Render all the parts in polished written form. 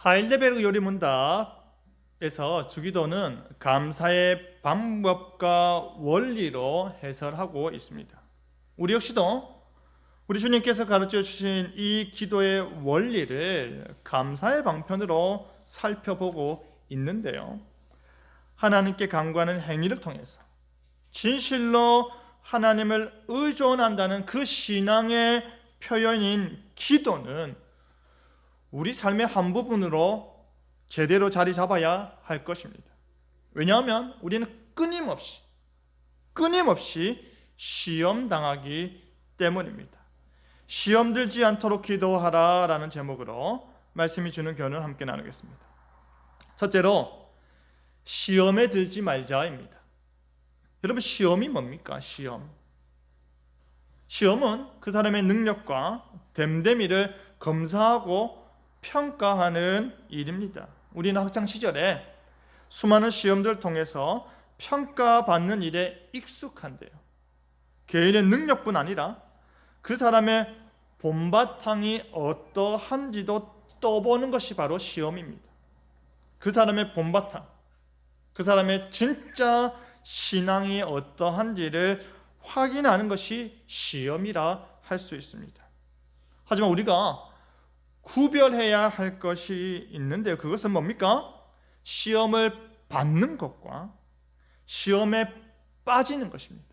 하일데베르그 요리문답에서 주기도는 감사의 방법과 원리로 해설하고 있습니다. 우리 역시도 우리 주님께서 가르쳐 주신 이 기도의 원리를 감사의 방편으로 살펴보고 있는데요. 하나님께 간구하는 행위를 통해서 진실로 하나님을 의존한다는 그 신앙의 표현인 기도는 우리 삶의 한 부분으로 제대로 자리 잡아야 할 것입니다. 왜냐하면 우리는 끊임없이 시험 당하기 때문입니다. 시험 들지 않도록 기도하라 라는 제목으로 말씀이 주는 교훈을 함께 나누겠습니다. 첫째로 시험에 들지 말자입니다. 여러분, 시험이 뭡니까? 시험은 그 사람의 능력과 됨됨이를 검사하고 평가하는 일입니다. 우리는 학창 시절에 수많은 시험들을 통해서 평가받는 일에 익숙한데요. 개인의 능력뿐 아니라 그 사람의 본바탕이 어떠한지도 떠보는 것이 바로 시험입니다. 그 사람의 본바탕, 그 사람의 진짜 신앙이 어떠한지를 확인하는 것이 시험이라 할 수 있습니다. 하지만 우리가 구별해야 할 것이 있는데요. 그것은 뭡니까? 시험을 받는 것과 시험에 빠지는 것입니다.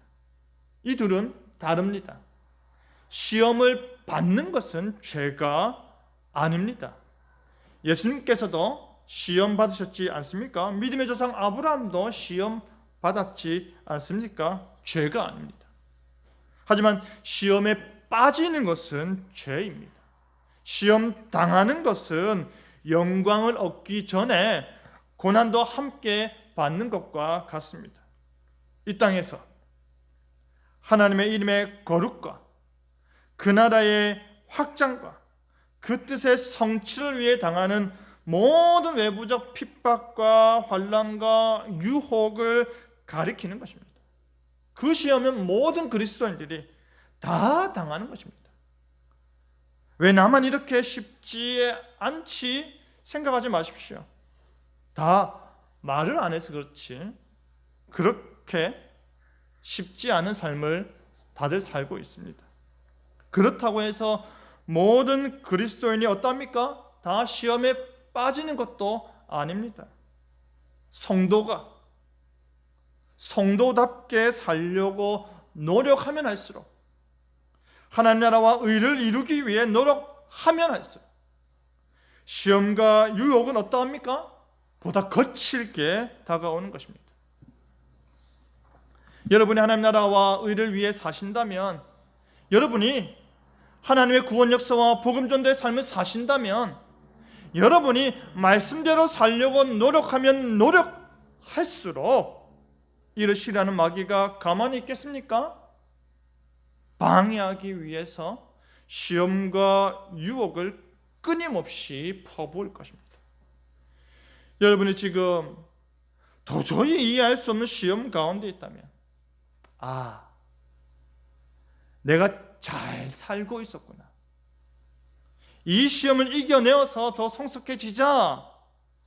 이 둘은 다릅니다. 시험을 받는 것은 죄가 아닙니다. 예수님께서도 시험 받으셨지 않습니까? 믿음의 조상 아브라함도 시험 받았지 않습니까? 죄가 아닙니다. 하지만 시험에 빠지는 것은 죄입니다. 시험 당하는 것은 영광을 얻기 전에 고난도 함께 받는 것과 같습니다. 이 땅에서 하나님의 이름의 거룩과 그 나라의 확장과 그 뜻의 성취를 위해 당하는 모든 외부적 핍박과 환난과 유혹을 가리키는 것입니다. 그 시험은 모든 그리스도인들이 다 당하는 것입니다. 왜 나만 이렇게 쉽지 않지 생각하지 마십시오. 다 말을 안 해서 그렇지 그렇게 쉽지 않은 삶을 다들 살고 있습니다. 그렇다고 해서 모든 그리스도인이 어떠합니까? 다 시험에 빠지는 것도 아닙니다. 성도답게 살려고 노력하면 할수록, 하나님 나라와 의를 이루기 위해 노력하면 할수록 시험과 유혹은 어떠합니까? 보다 거칠게 다가오는 것입니다. 여러분이 하나님 나라와 의를 위해 사신다면, 여러분이 하나님의 구원 역사와 복음 전도의 삶을 사신다면, 여러분이 말씀대로 살려고 노력하면 노력할수록 이를 싫어하는 마귀가 가만히 있겠습니까? 방해하기 위해서 시험과 유혹을 끊임없이 퍼부을 것입니다. 여러분이 지금 도저히 이해할 수 없는 시험 가운데 있다면, 내가 잘 살고 있었구나, 이 시험을 이겨내어서 더 성숙해지자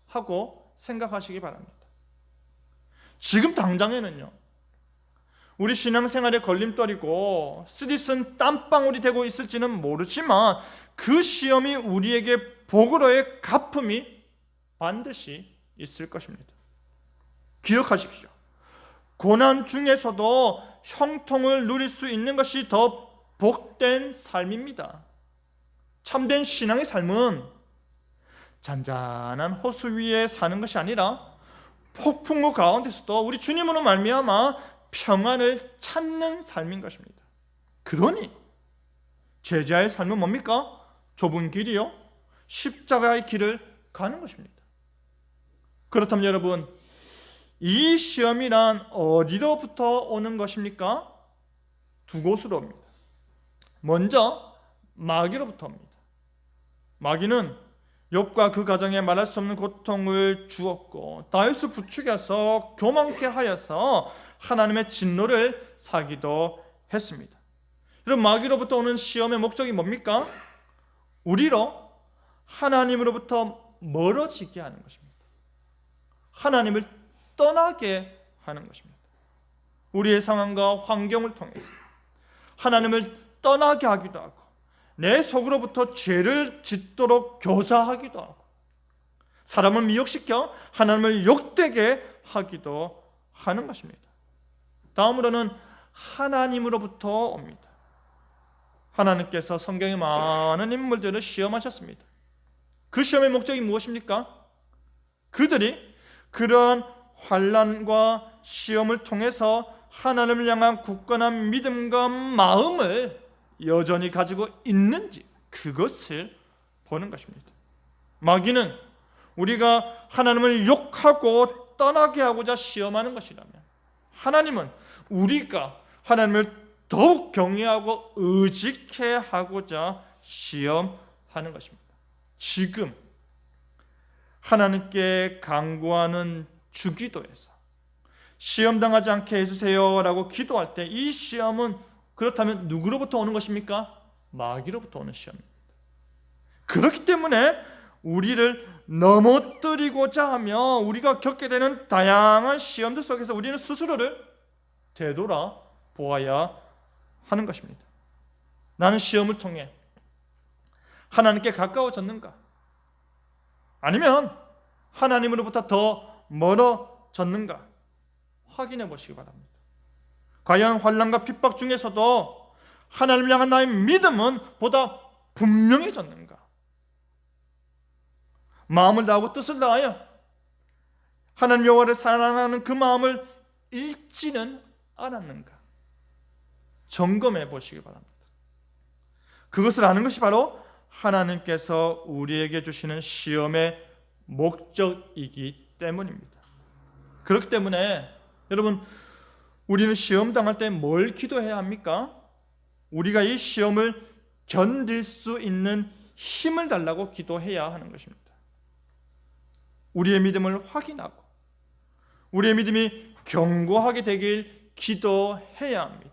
하고 생각하시기 바랍니다. 지금 당장에는요, 우리 신앙생활의 걸림돌이고 쓰디쓴 땀방울이 되고 있을지는 모르지만 그 시험이 우리에게 복으로의 갚음이 반드시 있을 것입니다. 기억하십시오. 고난 중에서도 형통을 누릴 수 있는 것이 더 복된 삶입니다. 참된 신앙의 삶은 잔잔한 호수 위에 사는 것이 아니라 폭풍우 가운데서도 우리 주님으로 말미암아 평안을 찾는 삶인 것입니다. 그러니 제자의 삶은 뭡니까? 좁은 길이요, 십자가의 길을 가는 것입니다. 그렇다면 여러분, 이 시험이란 어디로부터 오는 것입니까? 두 곳으로 옵니다. 먼저 마귀로부터 옵니다. 마귀는 욥과 그 가정에 말할 수 없는 고통을 주었고 다윗을 부추겨서 교만케 하여서 하나님의 진노를 사기도 했습니다. 여러분, 마귀로부터 오는 시험의 목적이 뭡니까? 우리로 하나님으로부터 멀어지게 하는 것입니다. 하나님을 떠나게 하는 것입니다. 우리의 상황과 환경을 통해서 하나님을 떠나게 하기도 하고 내 속으로부터 죄를 짓도록 교사하기도 하고 사람을 미혹시켜 하나님을 욕되게 하기도 하는 것입니다. 다음으로는 하나님으로부터 옵니다. 하나님께서 성경의 많은 인물들을 시험하셨습니다. 그 시험의 목적이 무엇입니까? 그들이 그러한 환난과 시험을 통해서 하나님을 향한 굳건한 믿음과 마음을 여전히 가지고 있는지 그것을 보는 것입니다. 마귀는 우리가 하나님을 욕하고 떠나게 하고자 시험하는 것이라면 하나님은 우리가 하나님을 더욱 경외하고 의지케 하고자 시험하는 것입니다. 지금 하나님께 간구하는 주기도에서 시험당하지 않게 해주세요 라고 기도할 때 이 시험은 그렇다면 누구로부터 오는 것입니까? 마귀로부터 오는 시험입니다. 그렇기 때문에 우리를 넘어뜨리고자 하며 우리가 겪게 되는 다양한 시험들 속에서 우리는 스스로를 되돌아 보아야 하는 것입니다. 나는 시험을 통해 하나님께 가까워졌는가? 아니면 하나님으로부터 더 멀어졌는가? 확인해 보시기 바랍니다. 과연 환난과 핍박 중에서도 하나님을 향한 나의 믿음은 보다 분명해졌는가? 마음을 다하고 뜻을 다하여 하나님 여호와를 사랑하는 그 마음을 잃지는 않았는가? 점검해 보시기 바랍니다. 그것을 아는 것이 바로 하나님께서 우리에게 주시는 시험의 목적이기 때문입니다. 그렇기 때문에 여러분, 우리는 시험 당할 때 뭘 기도해야 합니까? 우리가 이 시험을 견딜 수 있는 힘을 달라고 기도해야 하는 것입니다. 우리의 믿음을 확인하고 우리의 믿음이 견고하게 되길 기도해야 합니다.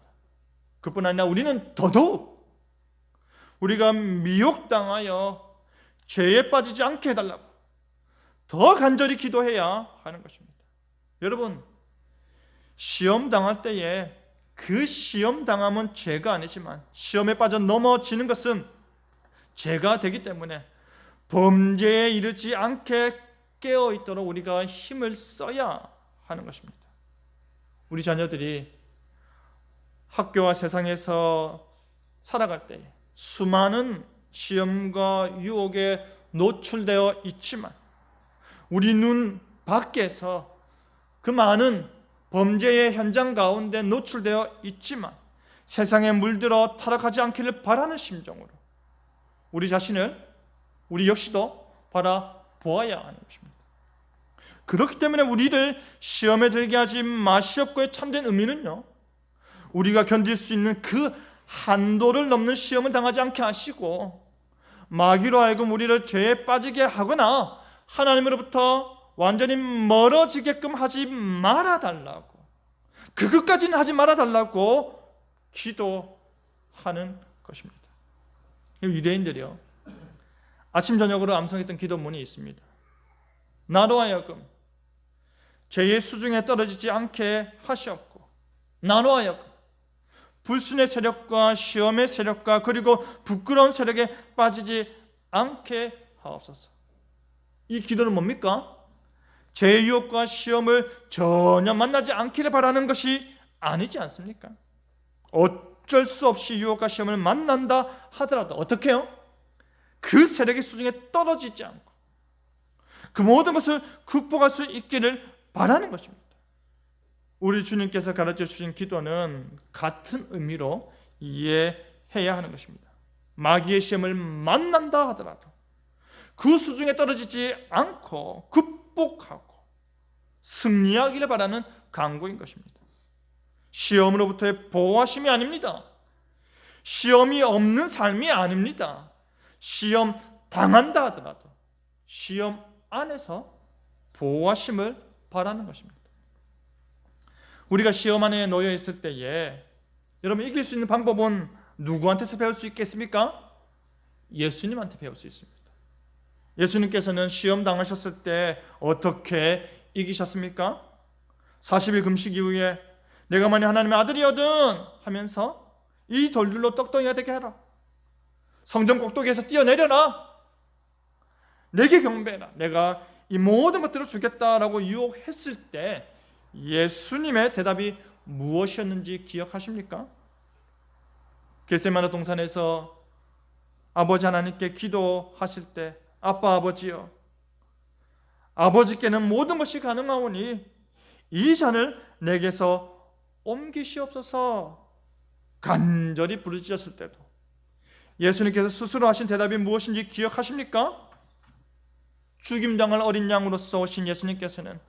그뿐 아니라 우리는 더더욱 우리가 미혹당하여 죄에 빠지지 않게 해달라고 더 간절히 기도해야 하는 것입니다. 여러분, 시험 당할 때에 그 시험 당함은 죄가 아니지만 시험에 빠져 넘어지는 것은 죄가 되기 때문에 범죄에 이르지 않게 깨어 있도록 우리가 힘을 써야 하는 것입니다. 우리 자녀들이 학교와 세상에서 살아갈 때 수많은 시험과 유혹에 노출되어 있지만 우리 눈 밖에서 그 많은 범죄의 현장 가운데 노출되어 있지만 세상에 물들어 타락하지 않기를 바라는 심정으로 우리 자신을 우리 역시도 바라보아야 하는 것입니다. 그렇기 때문에 우리를 시험에 들게 하지 마시옵고의 참된 의미는요, 우리가 견딜 수 있는 그 한도를 넘는 시험을 당하지 않게 하시고 마귀로 하여금 우리를 죄에 빠지게 하거나 하나님으로부터 완전히 멀어지게끔 하지 말아달라고, 그것까지는 하지 말아달라고 기도하는 것입니다. 유대인들이요, 아침 저녁으로 암송했던 기도문이 있습니다. 나로 하여금 죄의 수중에 떨어지지 않게 하시옵고 나로 하여금 불순의 세력과 시험의 세력과 그리고 부끄러운 세력에 빠지지 않게 하옵소서. 이 기도는 뭡니까? 죄의 유혹과 시험을 전혀 만나지 않기를 바라는 것이 아니지 않습니까? 어쩔 수 없이 유혹과 시험을 만난다 하더라도 어떻게 해요? 그 세력의 수중에 떨어지지 않고 그 모든 것을 극복할 수 있기를 바라는 것입니다. 우리 주님께서 가르쳐 주신 기도는 같은 의미로 이해해야 하는 것입니다. 마귀의 시험을 만난다 하더라도 그 수중에 떨어지지 않고 극복하고 승리하기를 바라는 간구인 것입니다. 시험으로부터의 보호하심이 아닙니다. 시험이 없는 삶이 아닙니다. 시험 당한다 하더라도 시험 안에서 보호하심을 바라는 것입니다. 우리가 시험 안에 놓여 있을 때에 여러분, 이길 수 있는 방법은 누구한테서 배울 수 있겠습니까? 예수님한테 배울 수 있습니다. 예수님께서는 시험 당하셨을 때 어떻게 이기셨습니까? 40일 금식 이후에 내가 만약 하나님의 아들이거든 하면서 이 돌들로 떡덩이가 되게 하라. 성전 꼭대기에서 뛰어내려라. 내게 경배해라. 내가 이 모든 것들을 주겠다라고 유혹했을 때 예수님의 대답이 무엇이었는지 기억하십니까? 겟세마네 동산에서 아버지 하나님께 기도하실 때 아빠 아버지여, 아버지께는 모든 것이 가능하오니 이 잔을 내게서 옮기시옵소서 간절히 부르짖었을 때도 예수님께서 스스로 하신 대답이 무엇인지 기억하십니까? 죽임당할 어린 양으로서 오신 예수님께서는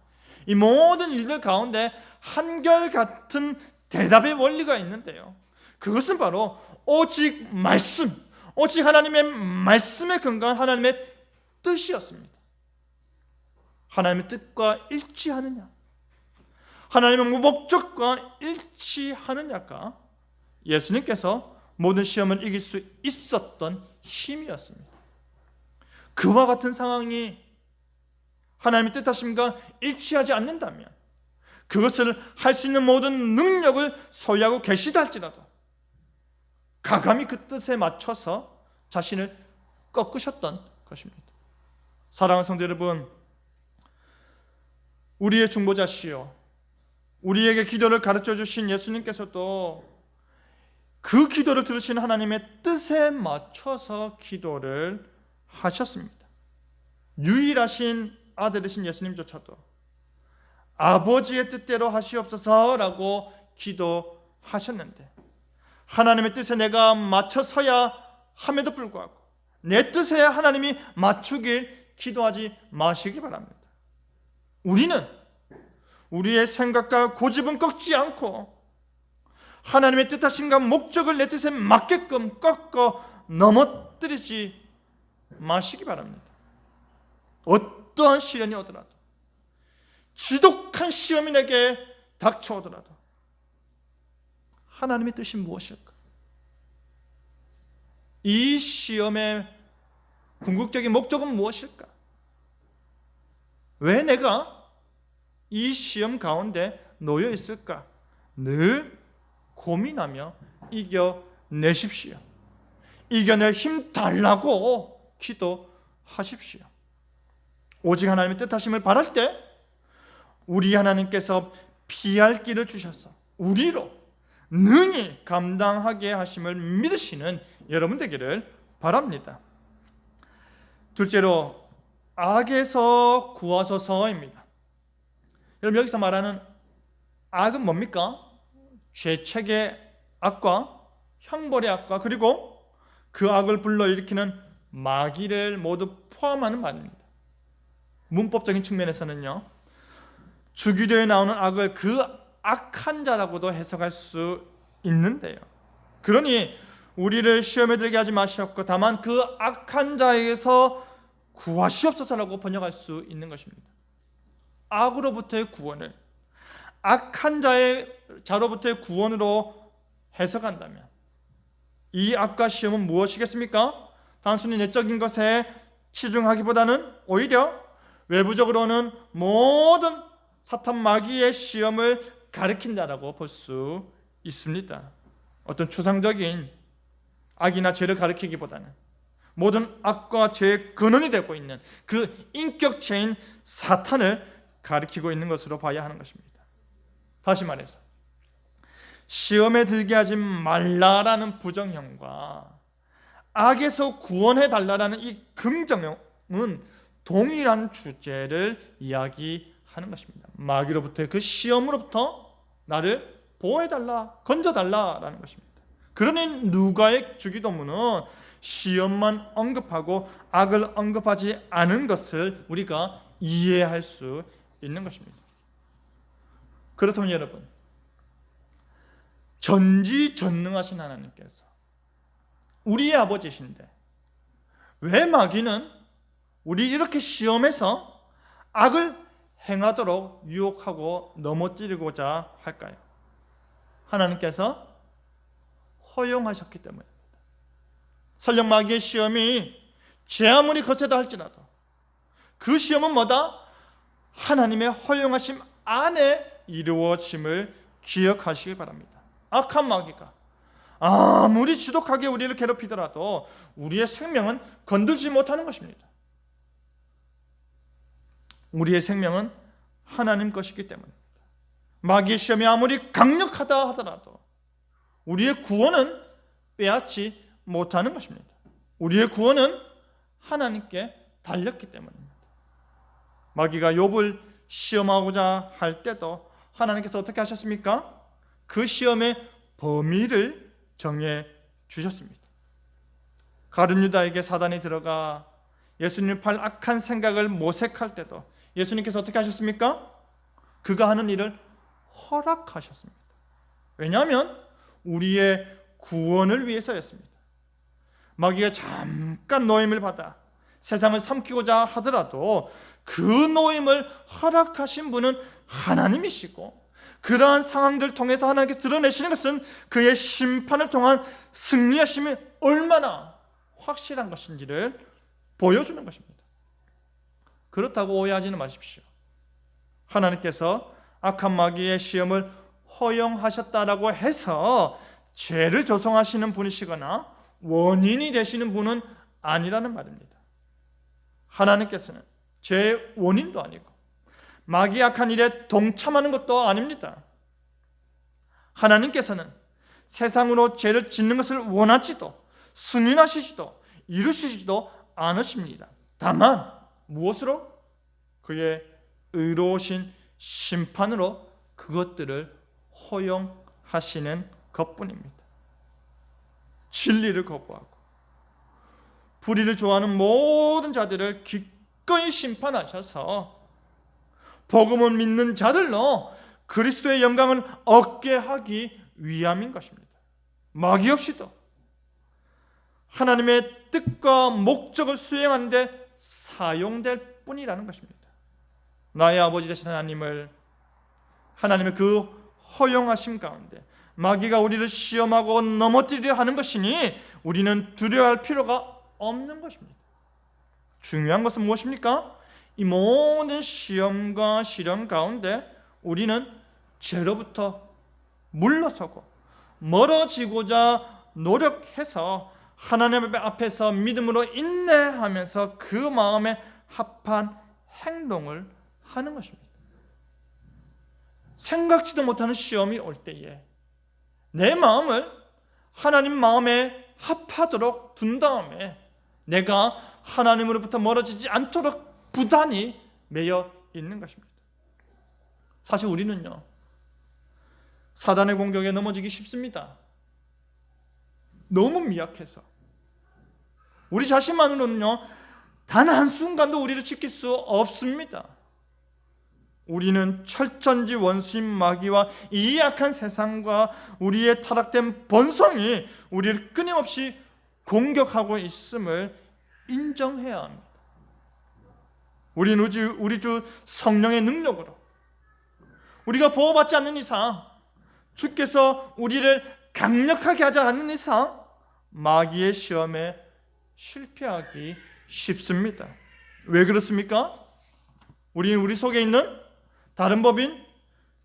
이 모든 일들 가운데 한결같은 대답의 원리가 있는데요, 그것은 바로 오직 말씀, 오직 하나님의 말씀에 근거한 하나님의 뜻이었습니다. 하나님의 뜻과 일치하느냐, 하나님의 목적과 일치하느냐가 예수님께서 모든 시험을 이길 수 있었던 힘이었습니다. 그와 같은 상황이 하나님의 뜻하심과 일치하지 않는다면 그것을 할 수 있는 모든 능력을 소유하고 계시다 할지라도 가감히 그 뜻에 맞춰서 자신을 꺾으셨던 것입니다. 사랑하는 성도 여러분, 우리의 중보자시요 우리에게 기도를 가르쳐 주신 예수님께서도 그 기도를 들으신 하나님의 뜻에 맞춰서 기도를 하셨습니다. 유일하신 아들이신 예수님조차도 아버지의 뜻대로 하시옵소서라고 기도하셨는데 하나님의 뜻에 내가 맞춰서야 함에도 불구하고 내 뜻에 하나님이 맞추길 기도하지 마시기 바랍니다. 우리는 우리의 생각과 고집은 꺾지 않고 하나님의 뜻하심과 목적을 내 뜻에 맞게끔 꺾어 넘어뜨리지 마시기 바랍니다. 어떠한 시련이 오더라도, 지독한 시험이 내게 닥쳐오더라도 하나님의 뜻이 무엇일까? 이 시험의 궁극적인 목적은 무엇일까? 왜 내가 이 시험 가운데 놓여 있을까? 늘 고민하며 이겨내십시오. 이겨낼 힘 달라고 기도하십시오. 오직 하나님의 뜻하심을 바랄 때 우리 하나님께서 피할 길을 주셔서 우리로 능히 감당하게 하심을 믿으시는 여러분 되기를 바랍니다. 둘째로 악에서 구하소서입니다. 여러분, 여기서 말하는 악은 뭡니까? 죄책의 악과 형벌의 악과 그리고 그 악을 불러일으키는 마귀를 모두 포함하는 말입니다. 문법적인 측면에서는요, 주기도에 나오는 악을 그 악한 자라고도 해석할 수 있는데요, 그러니 우리를 시험에 들게 하지 마시옵고 다만 그 악한 자에게서 구하시옵소서라고 번역할 수 있는 것입니다. 악으로부터의 구원을 악한 자로부터의 구원으로 해석한다면 이 악과 시험은 무엇이겠습니까? 단순히 내적인 것에 치중하기보다는 오히려 외부적으로는 모든 사탄 마귀의 시험을 가리킨다라고 볼 수 있습니다. 어떤 추상적인 악이나 죄를 가리키기보다는 모든 악과 죄의 근원이 되고 있는 그 인격체인 사탄을 가리키고 있는 것으로 봐야 하는 것입니다. 다시 말해서 시험에 들게 하지 말라라는 부정형과 악에서 구원해 달라라는 이 긍정형은 동일한 주제를 이야기하는 것입니다. 마귀로부터의 그 시험으로부터 나를 보호해달라, 건져달라라는 것입니다. 그러니 누가의 주기도문은 시험만 언급하고 악을 언급하지 않은 것을 우리가 이해할 수 있는 것입니다. 그렇다면 여러분, 전지전능하신 하나님께서 우리의 아버지신데 왜 마귀는 우리 이렇게 시험해서 악을 행하도록 유혹하고 넘어뜨리고자 할까요? 하나님께서 허용하셨기 때문입니다. 설령 마귀의 시험이 제 아무리 거세다 할지라도 그 시험은 뭐다? 하나님의 허용하심 안에 이루어짐을 기억하시기 바랍니다. 악한 마귀가 아무리 지독하게 우리를 괴롭히더라도 우리의 생명은 건들지 못하는 것입니다. 우리의 생명은 하나님 것이기 때문입니다. 마귀의 시험이 아무리 강력하다 하더라도 우리의 구원은 빼앗지 못하는 것입니다. 우리의 구원은 하나님께 달렸기 때문입니다. 마귀가 욥을 시험하고자 할 때도 하나님께서 어떻게 하셨습니까? 그 시험의 범위를 정해 주셨습니다. 가룟 유다에게 사단이 들어가 예수님을 팔 악한 생각을 모색할 때도 예수님께서 어떻게 하셨습니까? 그가 하는 일을 허락하셨습니다. 왜냐하면 우리의 구원을 위해서였습니다. 마귀가 잠깐 노임을 받아 세상을 삼키고자 하더라도 그 노임을 허락하신 분은 하나님이시고, 그러한 상황들을 통해서 하나님께서 드러내시는 것은 그의 심판을 통한 승리하심이 얼마나 확실한 것인지를 보여주는 것입니다. 그렇다고 오해하지는 마십시오. 하나님께서 악한 마귀의 시험을 허용하셨다라고 해서 죄를 조성하시는 분이시거나 원인이 되시는 분은 아니라는 말입니다. 하나님께서는 죄의 원인도 아니고 마귀의 악한 일에 동참하는 것도 아닙니다. 하나님께서는 세상으로 죄를 짓는 것을 원하지도 승인하시지도 이루시지도 않으십니다. 다만 무엇으로? 그의 의로우신 심판으로 그것들을 허용하시는 것뿐입니다. 진리를 거부하고 불의를 좋아하는 모든 자들을 기꺼이 심판하셔서 복음을 믿는 자들로 그리스도의 영광을 얻게 하기 위함인 것입니다. 마귀 역시도 하나님의 뜻과 목적을 수행하는 데 사용될 뿐이라는 것입니다. 나의 아버지 되신 하나님의 그 허용하심 가운데 마귀가 우리를 시험하고 넘어뜨리려 하는 것이니 우리는 두려워할 필요가 없는 것입니다. 중요한 것은 무엇입니까? 이 모든 시험과 시련 가운데 우리는 죄로부터 물러서고 멀어지고자 노력해서 하나님 앞에서 믿음으로 인내하면서 그 마음에 합한 행동을 하는 것입니다. 생각지도 못하는 시험이 올 때에 내 마음을 하나님 마음에 합하도록 둔 다음에 내가 하나님으로부터 멀어지지 않도록 부단히 매여 있는 것입니다. 사실 우리는요, 사단의 공격에 넘어지기 쉽습니다. 너무 미약해서 우리 자신만으로는요 단 한순간도 우리를 지킬 수 없습니다. 우리는 철천지 원수인 마귀와 이 악한 세상과 우리의 타락된 본성이 우리를 끊임없이 공격하고 있음을 인정해야 합니다. 우리는 우리 주 성령의 능력으로 우리가 보호받지 않는 이상, 주께서 우리를 강력하게 하지 않는 이상 마귀의 시험에 실패하기 쉽습니다. 왜 그렇습니까? 우리는 우리 속에 있는 다른 법인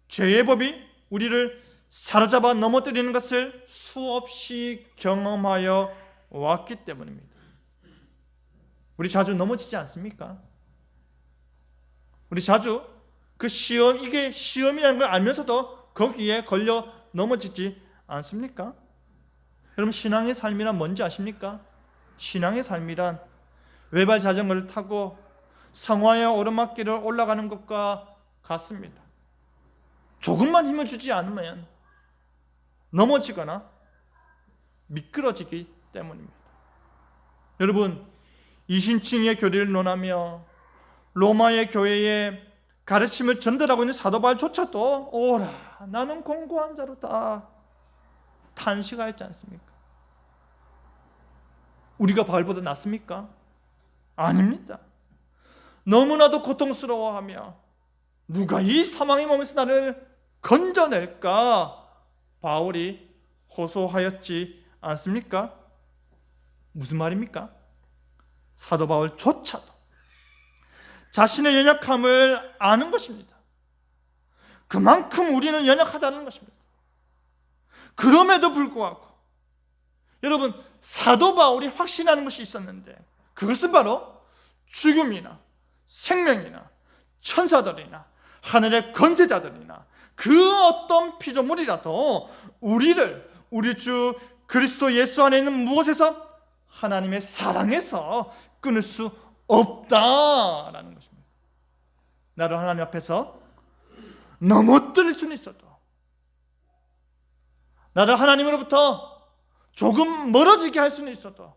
죄의 법이 우리를 사로잡아 넘어뜨리는 것을 수없이 경험하여 왔기 때문입니다. 우리 자주 넘어지지 않습니까? 우리 자주 그 시험, 이게 시험이라는 걸 알면서도 거기에 걸려 넘어지지 않습니까? 여러분, 신앙의 삶이란 뭔지 아십니까? 신앙의 삶이란 외발 자전거를 타고 성화의 오르막길을 올라가는 것과 같습니다. 조금만 힘을 주지 않으면 넘어지거나 미끄러지기 때문입니다. 여러분, 이신칭의 교리를 논하며 로마의 교회에 가르침을 전달하고 있는 사도 바울조차도 오라 나는 공고한 자로다 탄식하였지 않습니까? 우리가 바울보다 낫습니까? 아닙니다. 너무나도 고통스러워하며 누가 이 사망의 몸에서 나를 건져낼까 바울이 호소하였지 않습니까? 무슨 말입니까? 사도 바울조차도 자신의 연약함을 아는 것입니다. 그만큼 우리는 연약하다는 것입니다. 그럼에도 불구하고 여러분, 사도 바울이 확신하는 것이 있었는데, 그것은 바로 죽음이나 생명이나 천사들이나 하늘의 권세자들이나 그 어떤 피조물이라도 우리 주 그리스도 예수 안에 있는 무엇에서? 하나님의 사랑에서 끊을 수 없다라는 것입니다. 나를 하나님 앞에서 넘어뜨릴 수는 있어도, 나를 하나님으로부터 조금 멀어지게 할 수는 있어도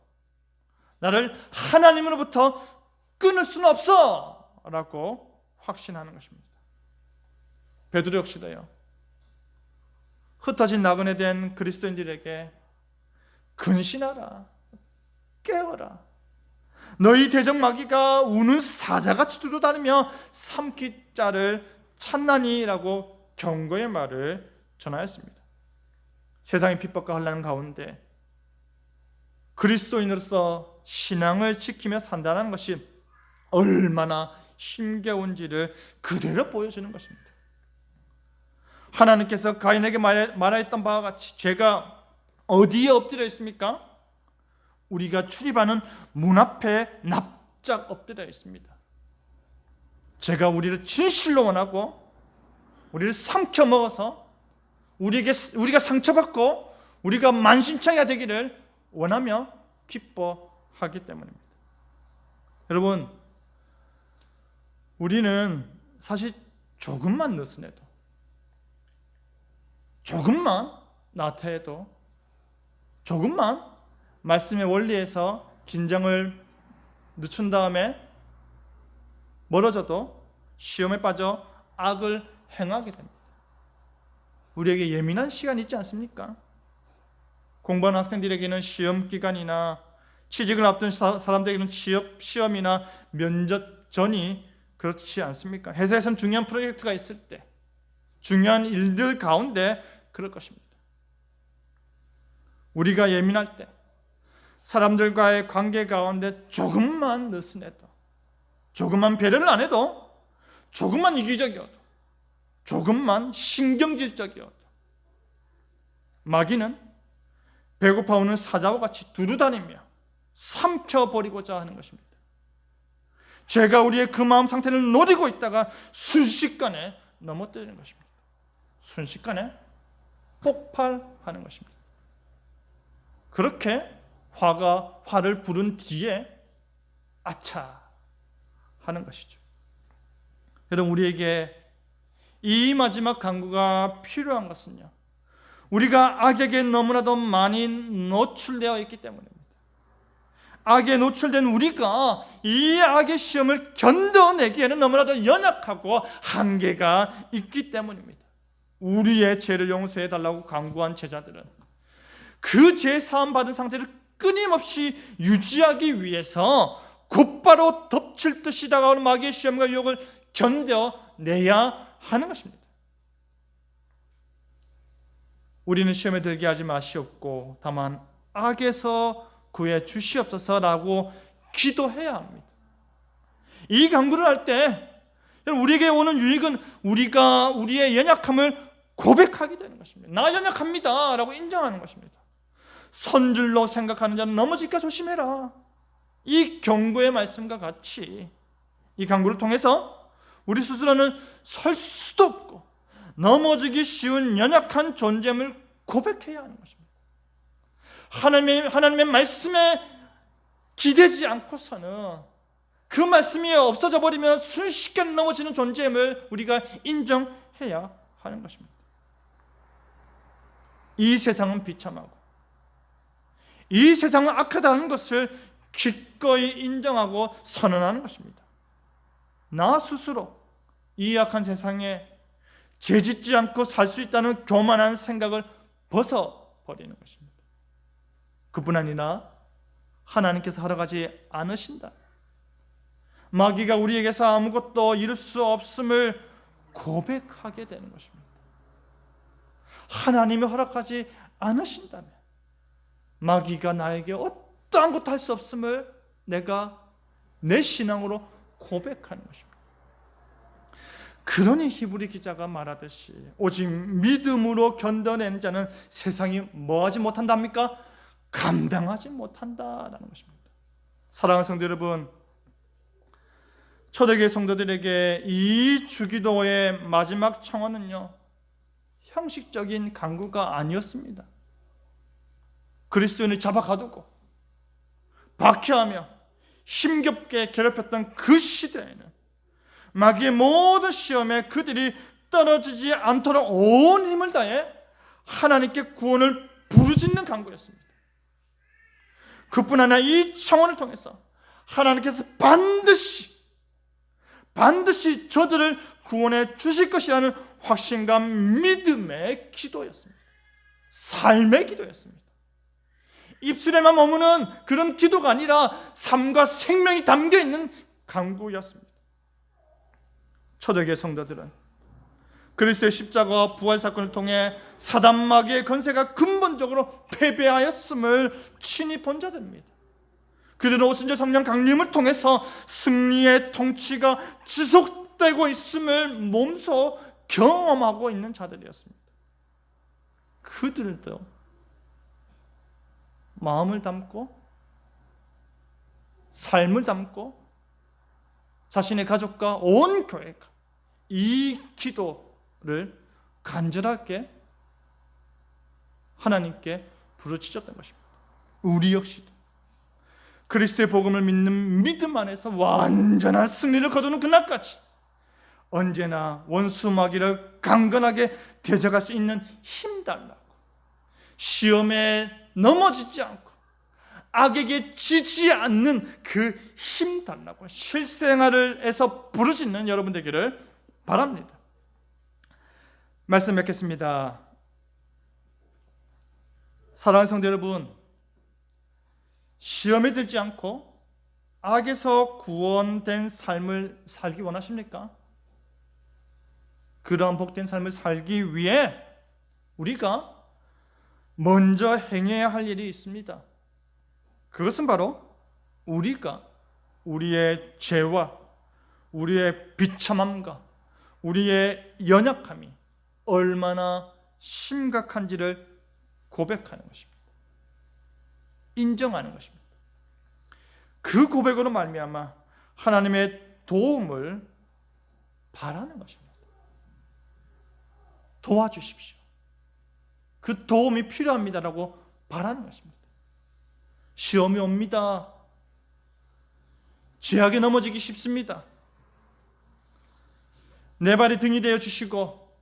나를 하나님으로부터 끊을 수는 없어 라고 확신하는 것입니다. 베드로 역시도요, 흩어진 나그네 된 그리스도인들에게 근신하라, 깨어라, 너희 대적 마귀가 우는 사자같이 두루다니며 삼킬 자를 찾나니라고 경고의 말을 전하였습니다. 세상의 핍박과 혼란 가운데 그리스도인으로서 신앙을 지키며 산다는 것이 얼마나 힘겨운지를 그대로 보여주는 것입니다. 하나님께서 가인에게 말하였던 바와 같이 죄가 어디에 엎드려 있습니까? 우리가 출입하는 문 앞에 납작 엎드려 있습니다. 죄가 우리를 진실로 원하고 우리를 삼켜 먹어서 우리가 상처받고 우리가 만신창이가 되기를 원하며 기뻐하기 때문입니다. 여러분, 우리는 사실 조금만 느슨해도, 조금만 나태해도, 조금만 말씀의 원리에서 긴장을 늦춘 다음에 멀어져도 시험에 빠져 악을 행하게 됩니다. 우리에게 예민한 시간이 있지 않습니까? 공부하는 학생들에게는 시험 기간이나 취직을 앞둔 사람들에게는 취업 시험이나 면접 전이 그렇지 않습니까? 회사에서는 중요한 프로젝트가 있을 때, 중요한 일들 가운데 그럴 것입니다. 우리가 예민할 때, 사람들과의 관계 가운데 조금만 느슨해도, 조금만 배려를 안 해도, 조금만 이기적이어도, 조금만 신경질적이어도 마귀는 배고파 오는 사자와 같이 두루다니며 삼켜버리고자 하는 것입니다. 죄가 우리의 그 마음 상태를 노리고 있다가 순식간에 넘어뜨리는 것입니다. 순식간에 폭발하는 것입니다. 그렇게 화를 부른 뒤에 아차 하는 것이죠. 여러분, 우리에게 이 마지막 강구가 필요한 것은요, 우리가 악에게 너무나도 많이 노출되어 있기 때문입니다. 악에 노출된 우리가 이 악의 시험을 견뎌내기에는 너무나도 연약하고 한계가 있기 때문입니다. 우리의 죄를 용서해 달라고 강구한 제자들은 그 죄 사함 받은 상태를 끊임없이 유지하기 위해서 곧바로 덮칠 듯이 다가오는 마귀의 시험과 유혹을 견뎌내야 하는 것입니다. 우리는 시험에 들게 하지 마시옵고 다만 악에서 구해 주시옵소서라고 기도해야 합니다. 이 강구를 할 때 우리에게 오는 유익은 우리가 우리의 연약함을 고백하게 되는 것입니다. 나 연약합니다 라고 인정하는 것입니다. 선줄로 생각하는 자는 넘어질까 조심해라. 이 경고의 말씀과 같이 이 강구를 통해서 우리 스스로는 설 수도 없고 넘어지기 쉬운 연약한 존재임을 고백해야 하는 것입니다. 하나님의 말씀에 기대지 않고서는 그 말씀이 없어져 버리면 순식간에 넘어지는 존재임을 우리가 인정해야 하는 것입니다. 이 세상은 비참하고 이 세상은 악하다는 것을 기꺼이 인정하고 선언하는 것입니다. 나 스스로 이 악한 세상에 죄짓지 않고 살 수 있다는 교만한 생각을 벗어버리는 것입니다. 그뿐 아니라 하나님께서 허락하지 않으신다, 마귀가 우리에게서 아무것도 이룰 수 없음을 고백하게 되는 것입니다. 하나님이 허락하지 않으신다면 마귀가 나에게 어떠한 것도 할 수 없음을 내가 내 신앙으로 고백하는 것입니다. 그러니 히브리 기자가 말하듯이 오직 믿음으로 견뎌내는 자는 세상이 뭐하지 못한답니까? 감당하지 못한다라는 것입니다. 사랑하는 성도 여러분, 초대교회 성도들에게 이 주기도의 마지막 청원은요, 형식적인 간구가 아니었습니다. 그리스도인을 잡아가두고 박해하며 힘겹게 괴롭혔던 그 시대에는 마귀의 모든 시험에 그들이 떨어지지 않도록 온 힘을 다해 하나님께 구원을 부르짖는 간구였습니다. 그뿐 아니라 이 청원을 통해서 하나님께서 반드시 저들을 구원해 주실 것이라는 확신감, 믿음의 기도였습니다. 삶의 기도였습니다. 입술에만 머무는 그런 기도가 아니라 삶과 생명이 담겨있는 간구였습니다. 초대교회 성도들은 그리스도의 십자가와 부활 사건을 통해 사단 마귀의 권세가 근본적으로 패배하였음을 친히 본 자들입니다. 그들은 오순절 성령 강림을 통해서 승리의 통치가 지속되고 있음을 몸소 경험하고 있는 자들이었습니다. 그들도 마음을 담고 삶을 담고 자신의 가족과 온 교회가 이 기도를 간절하게 하나님께 부르짖었던 것입니다. 우리 역시도 그리스도의 복음을 믿는 믿음 안에서 완전한 승리를 거두는 그날까지 언제나 원수 마귀를 강건하게 대적할 수 있는 힘 달라고, 시험에 넘어지지 않고 악에게 지지 않는 그 힘 달라고 실생활에서 부르짖는 여러분 되기를 바랍니다. 말씀 맺겠습니다. 사랑하는 성도 여러분, 시험에 들지 않고 악에서 구원된 삶을 살기 원하십니까? 그러한 복된 삶을 살기 위해 우리가 먼저 행해야 할 일이 있습니다. 그것은 바로 우리가 우리의 죄와 우리의 비참함과 우리의 연약함이 얼마나 심각한지를 고백하는 것입니다. 인정하는 것입니다. 그 고백으로 말미암아 하나님의 도움을 바라는 것입니다. 도와주십시오. 그 도움이 필요합니다라고 바라는 것입니다. 시험이 옵니다. 죄악에 넘어지기 쉽습니다. 내 발이 등이 되어 주시고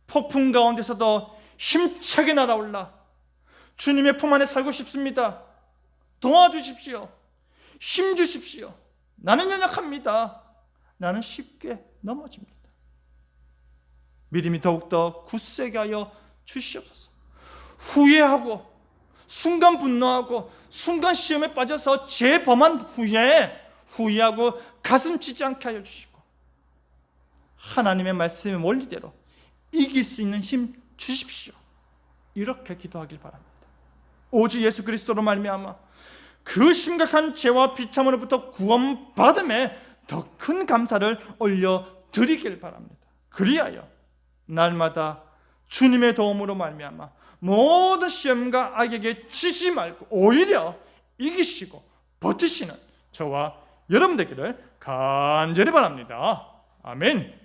폭풍 가운데서도 힘차게 날아올라 주님의 품 안에 살고 싶습니다. 도와주십시오. 힘 주십시오. 나는 연약합니다. 나는 쉽게 넘어집니다. 믿음이 더욱더 굳세게 하여 주시옵소서. 후회하고 순간 분노하고 순간 시험에 빠져서 재범한 후에 후회하고 가슴 치지 않게 하여 주시고 하나님의 말씀의 원리대로 이길 수 있는 힘 주십시오. 이렇게 기도하길 바랍니다. 오직 예수 그리스도로 말미암아 그 심각한 죄와 비참으로부터 구원받음에 더 큰 감사를 올려드리길 바랍니다. 그리하여 날마다 주님의 도움으로 말미암아 모든 시험과 악에게 지지 말고 오히려 이기시고 버티시는 저와 여러분 되기를 간절히 바랍니다. 아멘.